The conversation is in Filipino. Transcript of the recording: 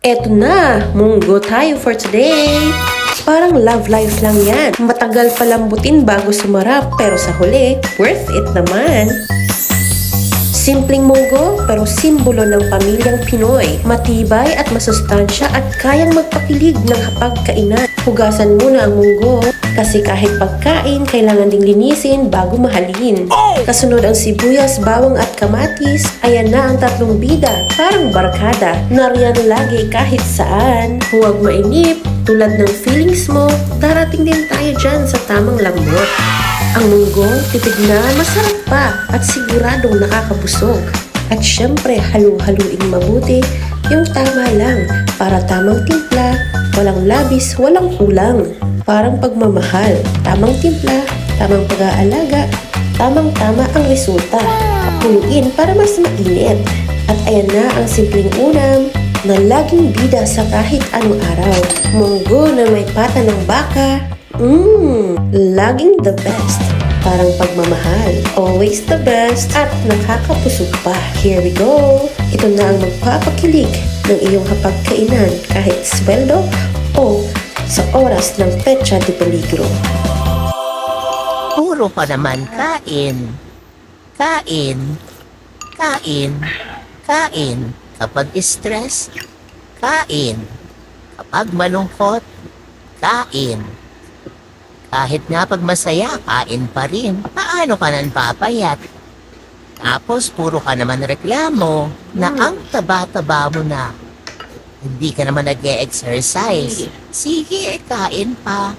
Eto na, munggo tayo for today. Parang love life lang yan. Matagal palambutin bago sumarap, pero sa huli, worth it naman. Simpleng munggo, pero simbolo ng pamilyang Pinoy. Matibay at masustansya at kayang magpakilig ng hapagkainan. Hugasan muna ang munggo, kasi kahit pagkain, kailangan ding linisin bago mahalin. Kasunod ang sibuyas, bawang at kamatis. Ayan na ang tatlong bida, parang barkada. Nariyan lagi kahit saan. Huwag mainip, tulad ng feelings mo, darating din tayo dyan sa tamang lambot. Ang munggo, titig na, masarap pa at siguradong nakakabusog. At syempre, halu-haluin mabuti yung tama lang para tamang timpla, walang labis, walang kulang. Parang pagmamahal, tamang timpla, tamang pag-aalaga, tamang-tama ang resulta. Kuluin para mas mainit. At ayan na ang simpleng unam na laging bida sa kahit anong araw. Munggo na may pata ng baka, laging the best. Parang pagmamahal, always the best at nakakapusog pa. Here we go! Ito na ang magpapakilig ng iyong hapagkainan kahit sweldo o sa oras ng petsa de peligro. Puro ka naman kain. Kain. Kain. Kain. Kapag stress, kain. Kapag malungkot, kain. Kahit nga pag masaya, kain pa rin. Paano ka nang papayat? Tapos puro ka naman reklamo na ang taba-taba mo na. Hindi ka naman nag-e-exercise. Sige, kain pa.